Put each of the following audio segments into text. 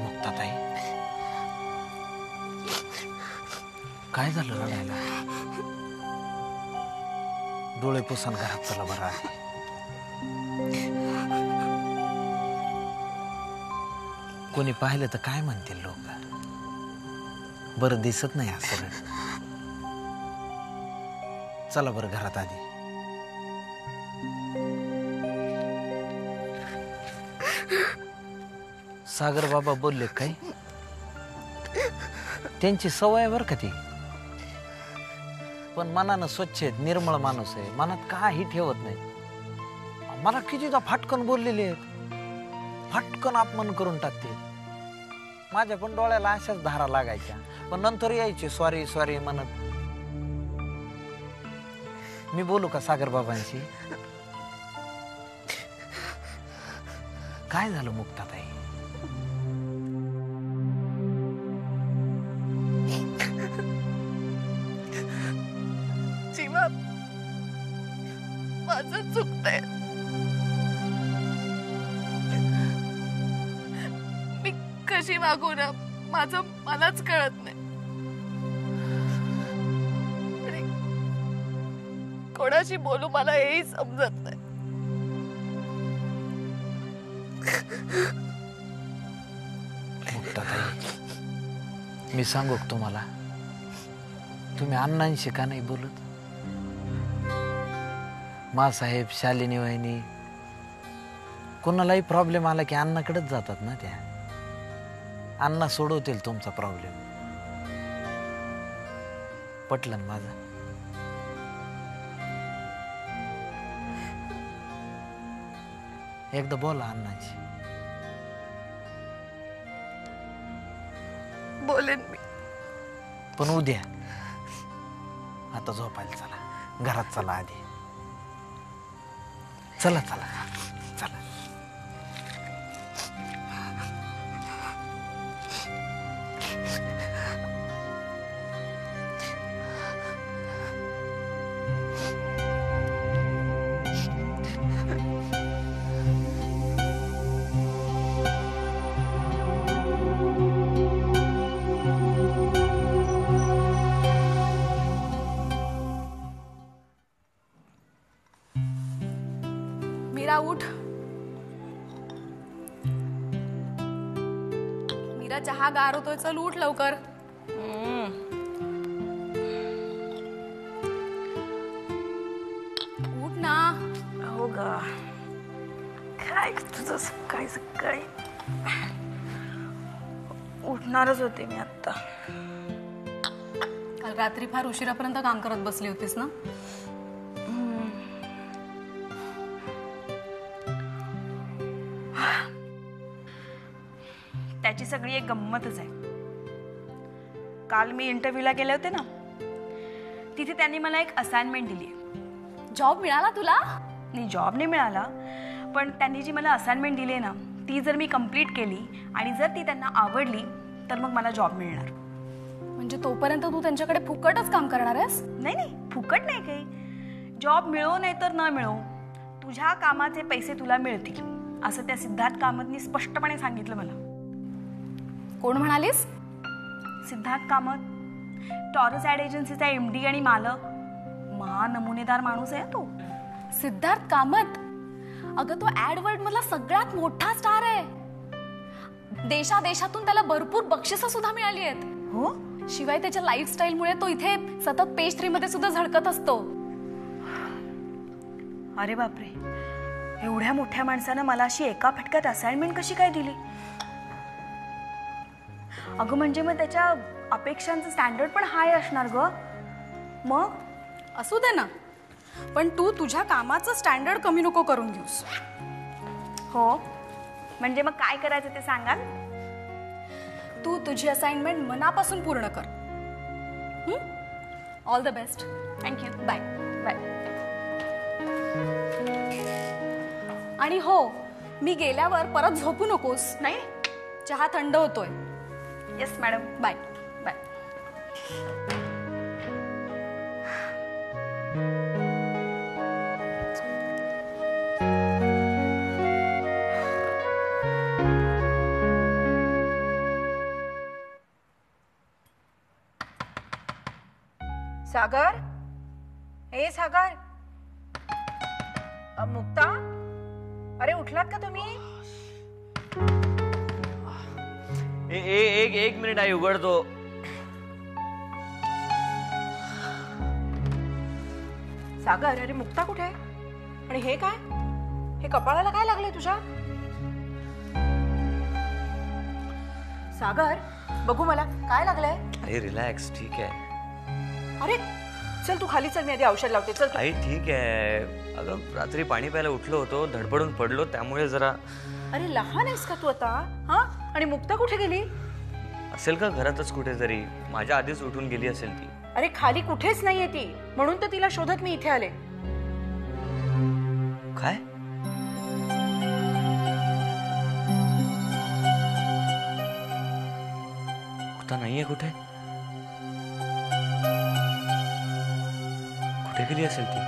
मुक्ताताई, काय झालं रडायला? डोळे पुसून घरात चला बरं आहे. कोणी पाहिलं तर काय म्हणतील लोक? बरं दिसत नाही असं. चला बरं घरात आधी. सागर बाबा बोलले काय? त्यांची सवय बर का ती, पण मनानं स्वच्छ आहेत, निर्मळ माणूस आहे, मनात काही ठेवत नाही. मला कितीदा फाटकन बोललेले आहेत, फाटकन अपमान करून टाकते. माझ्या पण डोळ्याला अशाच धारा लागायच्या, पण नंतर यायचे सॉरी सॉरी म्हणत. मी बोलू का सागर बाबांशी? काय झालं मुक्ताताई? जीवा, माझं चुकतंय. मी कशी वागू ना, माझं मलाच कळत नाही. कोणाशी बोलू मला हेही समजत नाही. मुक्ताताई, मी सांगू का तुम्हाला, तुम्ही अण्णांशी का नाही बोलत? मासाहेब, शालिनी वहिनी, कोणालाही प्रॉब्लेम आला की अण्णाकडेच जातात ना. त्या अण्णा सोडवतील तुमचा प्रॉब्लेम. पटलं ना माझं? एकदा बोला अण्णांशी. बोलेन मी, पण उद्या. आता झोपायला चला, घरात चला आधी. चला चला चला. मीरा उठ. मीरा चहा गार होतोय, चल उठ लवकर. उठ ना. हो ग, काय तुझं सकाळी सकाळी. उठणारच होते मी आता. काल रात्री फार उशिरापर्यंत काम करत बसली होतीस ना? त्याची सगळी एक गंमतच आहे. काल मी इंटरव्ह्यूला गेले होते ना, तिथे त्यांनी मला एक असाइनमेंट दिली. जॉब मिळाला तुला? नाही, जॉब नाही मिळाला, पण त्यांनी जी मला असाइनमेंट दिली ना, ती जर मी कंप्लीट केली आणि जर ती त्यांना आवडली तर मग मला जॉब मिळणार. म्हणजे तोपर्यंत तू त्यांच्याकडे फुकटच काम करणार आहेस? नाही नाही, फुकट नाही काही. जॉब मिळो नाही तर न मिळो, तुझ्या कामाचे पैसे तुला मिळतील, असं त्या सिद्धार्थ कामतनी स्पष्टपणे सांगितलं मला. कोण म्हणालीस? सिद्धार्थ कामत, टॉरस ॲड एजन्सीचा MD आणि मालक. नमुनेदार माणूस आहे तो. सिद्धार्थ कामत? अगं तो ॲडवर्ड मधला सगळ्यात मोठा स्टार आहे. देशादेशातून त्याला भरपूर बक्षिसं सुद्धा मिळाली आहेत. हो? शिवाय त्याच्या लाईफस्टाईलमुळे तो इथे सतत पेज 3 मध्ये सुद्धा झळकत असतो. अरे बापरे, एवढ्या मोठ्या माणसानं मला अशी एका फटक्यात असाइनमेंट कशी काय दिली? अगं म्हणजे मग त्याच्या अपेक्षांचं स्टँडर्ड पण हाय असणार ग. मग असू दे ना, पण तू तुझ्या कामाचं स्टँडर्ड कमी नको करून घेऊस. हो, म्हणजे मग काय करायचं ते सांगाल? तू तुझी असाइनमेंट मनापासून पूर्ण कर. All the best. Thank you. Bye bye. आणि हो, मी गेल्यावर परत झोपू नकोस. नाही, चहा थंड होतोय. Yes madam. Bye bye. Sagar, हे सागर, मुक्ता, अरे उठलात का तुम्ही? एक मिनिट आई, उघडतो. सागर, अरे मुक्ता कुठे आहे? आणि हे काय? हे कपाळाला काय लागलंय तुझ्या? सागर, बघू मला काय लागलंय? आई रिलॅक्स, ठीक आहे. अरे चल तू खाली चल, मी आधी औषध लावते. चल आई ठीक आहे. अगं रात्री पाणी प्यायला उठलो होतो, धडपडून पडलो, त्यामुळे जरा. अरे लहान आहेस का तू आता? हा, आणि मुक्ता कुठे गेली? असेल का घरातच कुठेतरी. माझ्या आधीच उठून गेली असेल ती. अरे खाली कुठेच नाहीये ती, म्हणून तर तिला शोधत मी इथे आले. काय? मुक्ता नाहीये कुठे? कुठे गेली असेल ती?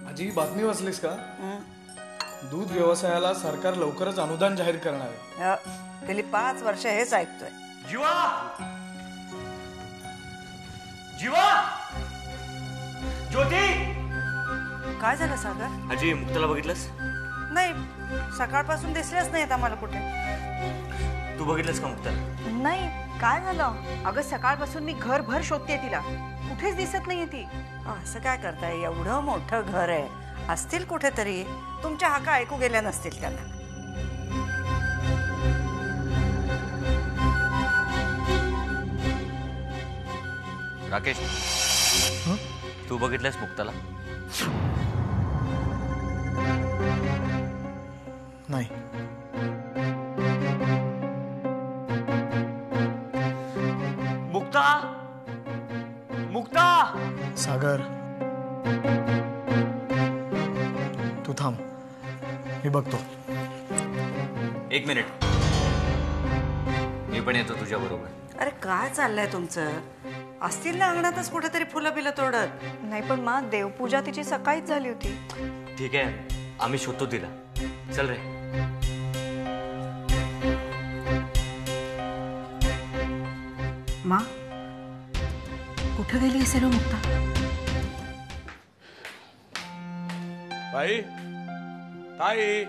आजी, बातमी वाचलीस का? दूध व्यवसायाला सरकार लवकरच अनुदान जाहीर करणार आहे. गेली 5 वर्ष हेच ऐकतोय. जीवा, जीवा, ज्योती. काय झालं सागर? आजी, मुक्ताला बघितलंस? नाही, सकाळपासून दिसलेच नाहीत आम्हाला कुठे. तू बघितलंस का मुक्ताला? नाही, काय झालं? अगं सकाळपासून मी घरभर शोधते तिला, कुठेच दिसत नाहीये ती. असं काय करताय? एवढं मोठं घर आहे, असतील कुठेतरी. तुमच्या हाका ऐकू गेल्या नसतील त्यांना. राकेश, तू बघितलंस मुक्ताला? नाही. मुक्ता, मुक्ता. सागर, तू थांब, मी बघतो. एक मिनिट, मी पण येतो तुझ्या बरोबर. अरे काय चाललंय तुमचं? असतील ना अंगणातच कुठेतरी फुलं बिलं तोडत. नाही पण मा, देवपूजा तिची सकाळीच झाली होती. ठीक आहे, आम्ही शोधतो तिला. चल रे. मा, कुठे गेली असेल हो मुक्ता? ताई, ताई,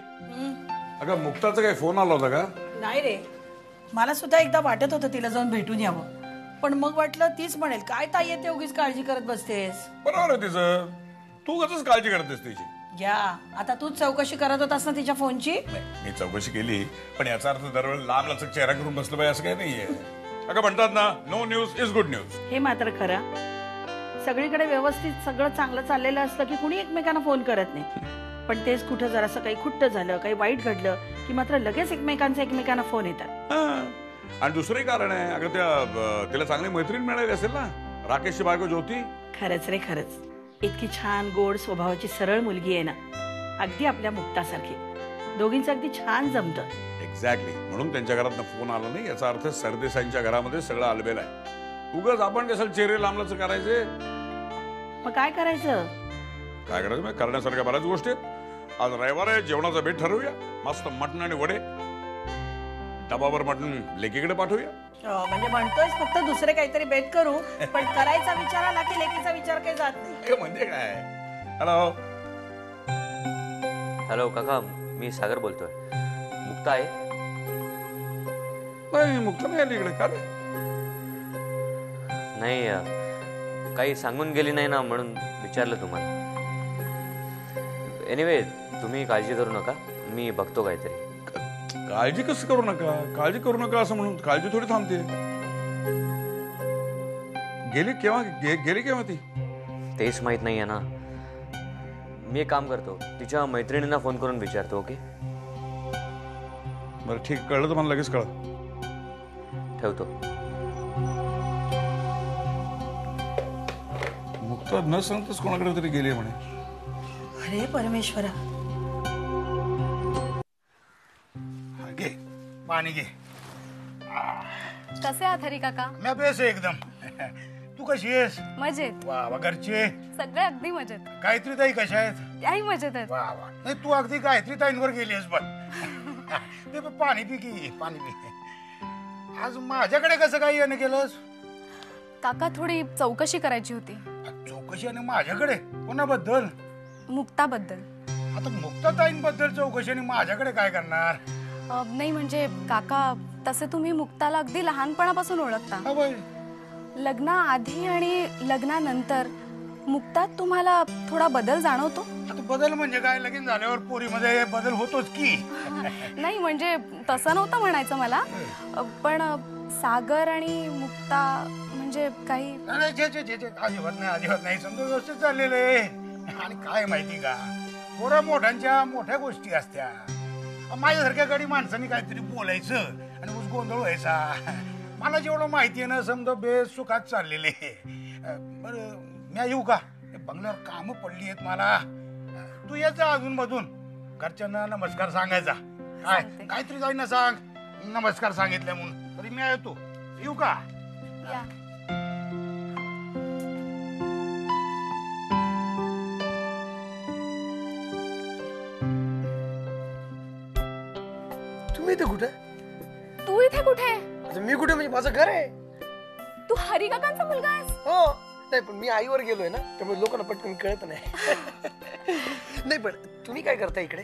अगं मुक्ताचा काही फोन आला होता का? नाही रे, मला सुद्धा एकदा वाटत होतं तिला जाऊन भेटून यावं, पण मग वाटलं तीच म्हणेल काय ताई येते उगीच काळजी करत बसतेस. बरोबर आहे तिचं. तू कसंच काळजी करतेस तिची. घ्या, आता तूच चौकशी करत होतास ना तिच्या फोनची. मी चौकशी केली, पण याचा अर्थ दरवेळी लांब लचक चेहरा करून बसलं पाहिजे असं काही नाहीये. अगं म्हणतात ना, no news is good news. हे मात्र खरं, सगळीकडे व्यवस्थित सगळं चांगलं चाललेलं असलं की कुणी एकमेकांना फोन करत नाही, पण तेच कुठं जरासं काही खुट्ट झालं, काही वाईट घडलं की मात्र लगेच एकमेकांना फोन येतात. आणि दुसरंही कारण आहे, अगं तिला चांगली मैत्रीण मिळाली असेल ना, राकेशची बायको ज्योती. खरंच रे, खरंच इतकी छान गोड स्वभावाची सरळ मुलगी आहे ना, अगदी आपल्या मुक्तासारखी. दोघींचं अगदी छान जमतं. एक्झॅक्टली, म्हणून त्यांच्या घरात फोन आला नाही याचा अर्थ सरदेसाईंच्या घरामध्ये सगळं आलबेल आहे. उगाच आपण कसं चेहरे लांबलच करायचे. मग काय करायचं? काय करायचं? मग करण्यासारख्या बऱ्याच गोष्टी आहेत. आज रविवार आहे, जेवणाचा बेट ठरवूया. मस्त मटण आणि वडे, डबावर मटण लेकीकडे पाठवूया. म्हणजे म्हणतोय फक्त दुसरे काहीतरी बेट करू, पण करायचा विचार आला की लेकीचा विचार काही जात नाही. म्हणजे काय? हॅलो हॅलो काका, मी सागर बोलतोय. मुक्ता आहे? नाही, मुक्ता नाही आली इकडे. का रे? नाही, काही सांगून गेली नाही ना, म्हणून विचारलं तुम्हाला. एनिवे, तुम्ही काळजी करू नका, मी बघतो काहीतरी. काळजी कसं करू नका? काळजी करू नका असं म्हणून काळजी थोडी थांबते. गेली केव्हा ती? तेच माहित नाहीये ना. मी एक काम करतो, तिच्या मैत्रिणींना फोन करून विचारतो. ओके, बरं ठीक, कळलं तर मला लगेच कळ. ठेवतो. मुक्ता न सांगताच कोणाकडे तरी गेली म्हणे. अरे परमेश्वरा. घे पाणी घे. कसे आहात हरी काका? मी बेस आहे एकदम. तू कशी आहेस? मजेत. वा वा, घरचे सगळे अगदी मजेत. गायत्री ताई कशा आहेत? त्याही मजेत आहेत. वा वा, नाही तू अगदी गायत्री ताईंवर गेलीस पण. ते पाणी पी की, पाणी पी. आज माझ्याकडे कसं काय येणं केलंस? काका थोडी चौकशी करायची होती चौकशी आणि माझ्याकडे कोणाबद्दल? मुक्ताबद्दल. आता मुक्ताताईंबद्दल चौकशी आणि माझ्याकडे काय करणार? नाही म्हणजे काका तसे तुम्ही मुक्ताला अगदी लहानपणापासून ओळखता. लग्नाआधी आणि लग्नानंतर मुक्तात तुम्हाला थोडा बदल जाणवतो? आता बदल म्हणजे काय? लगीन झाल्यावर पोरीमध्ये बदल होतोच की. नाही म्हणजे तसं नव्हतं म्हणायचं मला, पण सागर आणि मुक्ता म्हणजे काही अजिबात नाही समजा व्यवस्थित चाललेलं आहे. आणि काय माहिती का, थोड्या मोठ्यांच्या मोठ्या गोष्टी असत्या. माझ्यासारख्या गाडी माणसाने काहीतरी बोलायचं आणि उस गोंधळ व्हायचा. मला जेवढं माहिती आहे ना, समजा बेस सुखात चाललेले. बरं मी येऊ का? बंगल्यावर कामं पडली आहेत मला. तू यायचा अजून मधून, घरच्यांना नमस्कार सांगायचा. काय काहीतरी जाईना सांग नमस्कार सांगितल्या म्हणून. तरी मी येतो. येऊ का? या. तुम्ही इथे कुठे? तू इथे कुठे? मी कुठे म्हणजे माझं घर आहे. तू हरी काकांचा मुलगा आहेस? हो. नाही पण मी आईवर गेलोय ना, त्यामुळे लोकांना पटकन कळत नाही. नाही पण तुम्ही काय करता इकडे?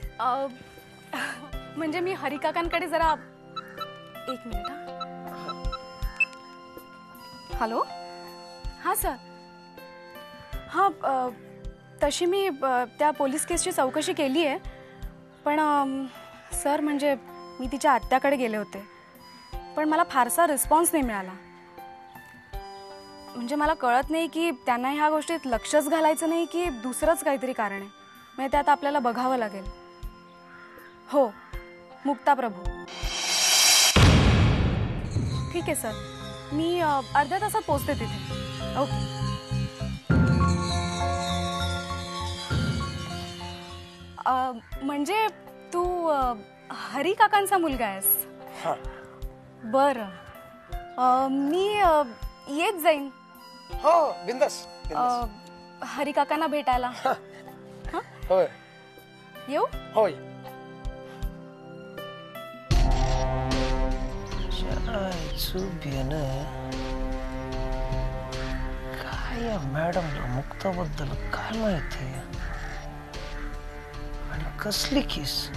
म्हणजे मी हरी काकांकडे जरा एक मिनिट. हॅलो. हा सर. हा तशी मी त्या पोलीस केसची चौकशी केली आहे, पण सर म्हणजे मी तिच्या आत्याकडे गेले होते, पण मला फारसा रिस्पॉन्स नाही मिळाला. म्हणजे मला कळत नाही की त्यांना ह्या गोष्टीत लक्षच घालायचं नाही की दुसरंच काहीतरी कारण आहे. म्हणजे त्यात आपल्याला बघावं लागेल. हो, मुक्ता प्रभू. ठीक आहे सर, मी अर्ध्या तासात पोहोचते तिथे. ओके. म्हणजे तू हरी काकांचा मुलगा आहेस? बरं. मी येत जाईन. हो बिंदास. हरी काकांना भेटायला. होय. येऊ? होय. काय या मॅडमला मुक्ताबद्दल काय माहिती आणि कसली केस?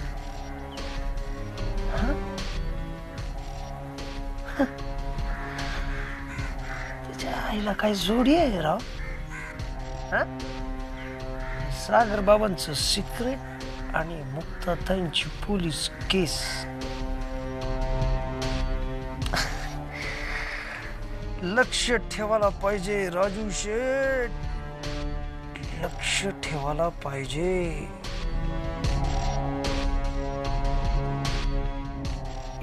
त्याच्या आईला काय जोडी आहे राव. सागर बाबांचं सिक्रेट आणि मुक्ताताईंची पोलीस केस. लक्ष ठेवायला पाहिजे राजू शेठ, लक्ष ठेवायला पाहिजे.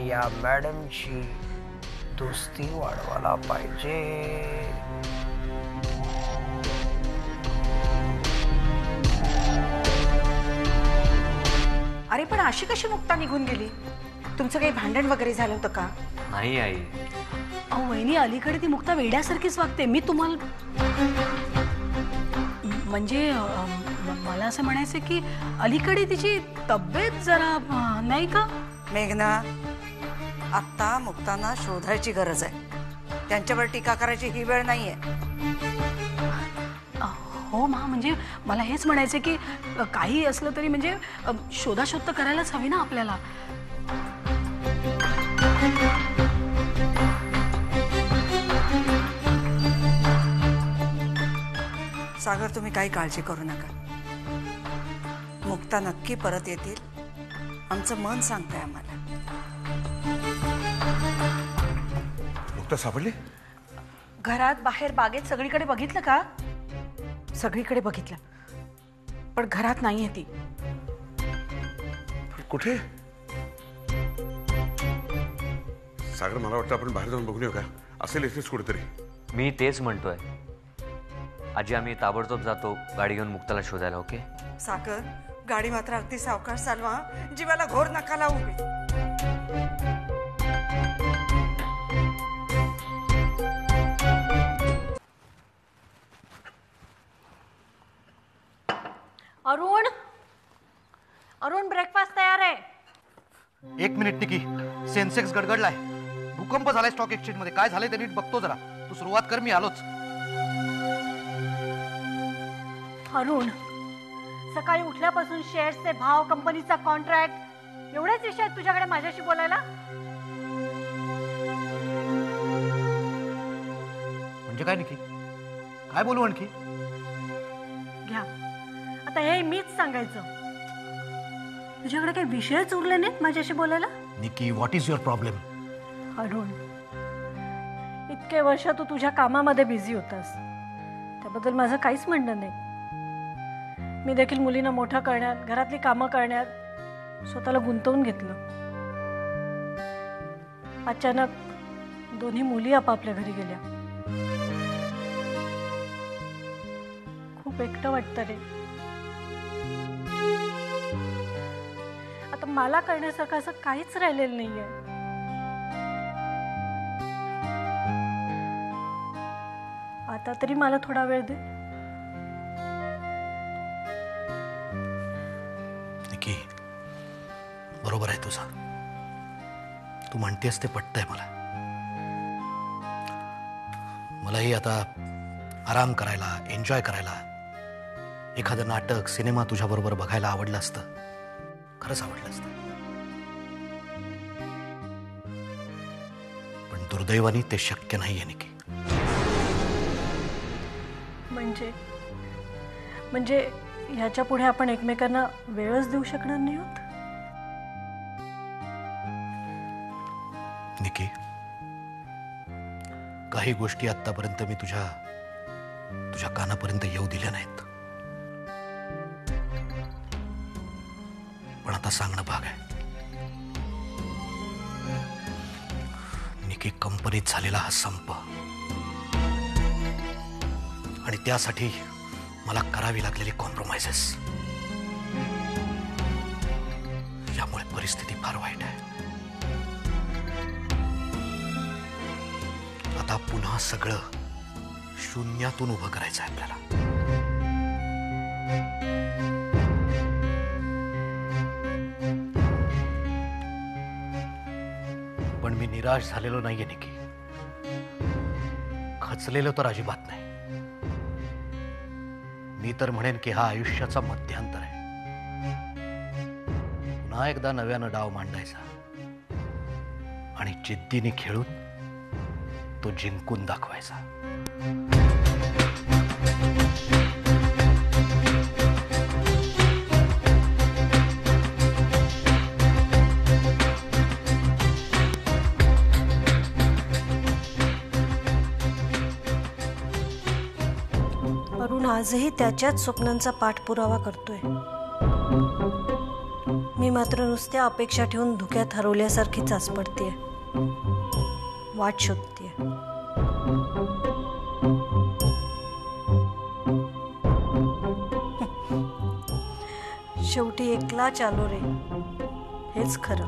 या मॅडमची दोस्ती वाढवायला पाहिजे. अरे पण अशी कशी मुक्ता निघून गेली? तुमचं काही भांडण वगैरे झालं होतं का? नाही आई. अहो वहिनी, अलीकडे ती मुक्ता वेड्यासारखीच वागते. मी तुम्हाला म्हणजे मला असं म्हणायचं की अलीकडे तिची तब्येत जरा नाही का? मेघना, आत्ता मुक्तांना शोधायची गरज आहे. त्यांच्यावर टीका करायची ही वेळ नाहीये. हो मा, म्हणजे मला हेच म्हणायचं की काही असलं तरी म्हणजे शोधाशोध तर करायलाच हवी ना आपल्याला. सागर, तुम्ही काही काळजी करू नका. मुक्ता नक्की परत येतील, आमचं मन सांगतंय आम्हाला. मुक्ता सापडली? घरात बाहेर बागेत सगळीकडे बघितलं का? सगळीकडे बघितलं, पण घरात नाहीये ती. कुठे? सागर, मला वाटतं आपण बाहेर जाऊन बघून येऊ का? असेल इथेच कुठेतरी. मी तेच म्हणतोय. आजी, आम्ही ताबडतोब जातो गाडी घेऊन मुक्ताला शोधायला. ओके? सागर, गाडी मात्र अगदी सावकाश चालवा. जीवाला घोर नका लावू. अरुण, अरुण, ब्रेकफास्ट तयार आहे. 1 मिनिट निकी, सेन्सेक्स गडगडलाय. भूकंप झालाय स्टॉक एक्सचेंज मध्ये. काय झालंय ते नीट बघतो जरा. तू सुरुवात कर, मी आलोच. अरुण, सकाळी उठल्यापासून शेअर्सचे भाव, कंपनीचा कॉन्ट्रॅक्ट, एवढेच विषय आहेत तुझ्याकडे माझ्याशी बोलायला? म्हणजे काय निकी, काय बोलू आणखी? घ्या, आता हे मीच सांगायचं. तुझ्याकडे काही विषयच उरले नाहीत माझ्याशी बोलायला? Nikki, what is your problem? Arun, इतके वर्ष तू तुझ्या कामामध्ये बिझी होतास, त्याबद्दल माझं काहीच म्हणणं नाही. मी देखील मुलींना मोठं करण्यात, घरातली कामं करण्यात स्वतःला गुंतवून घेतलं. अचानक दोन्ही मुली आपापल्या घरी गेल्या. खूप एकटं वाटतं रे. आता मला करण्यासारखं असं काहीच राहिलेलं नाहीये. आता तरी मला थोडा वेळ दे. निकी, बरोबर आहे तुझं. तू म्हणतेस ते पटतंय मला. मलाही आता आराम करायला, एन्जॉय करायला, एखादं नाटक, सिनेमा तुझ्या बरोबर बघायला आवडलं असतं. खरंच आवडलं असतं. पण दुर्दैवाने ते शक्य नाहीये निकी. म्हणजे ह्याच्या पुढे आपण एकमेकांना वेळच देऊ शकणार नाही आहोत? निकी, काही गोष्टी आतापर्यंत मी तुझ्या कानापर्यंत येऊ दिल्या नाहीत, पण आता सांगणं भाग आहे. निकी, कंपनीत झालेला हा संप आणि त्यासाठी मला करावी लागलेली कॉम्प्रोमाइजेस, यामुळे परिस्थिती फार वाईट आहे. आता पुन्हा सगळं शून्यातून उभं करायचं आहे आपल्याला. पण मी निराश झालेलो नाहीये निकी. खचलेलो तर अजिबात नाही. मी तर म्हणेन की हा आयुष्याचा मध्यांतर आहे. पुन्हा एकदा नव्यानं डाव मांडायचा आणि जिद्दीने खेळून तो जिंकून दाखवायचा. अरुण आजही त्याच्याच स्वप्नांचा पाठपुरावा करतोय. मी मात्र नुसत्या अपेक्षा ठेवून धुक्यात हरवल्यासारखी चाचपडतेय, वाट शोधतेय. शेवटी एकला चालो रे, हेच खरं.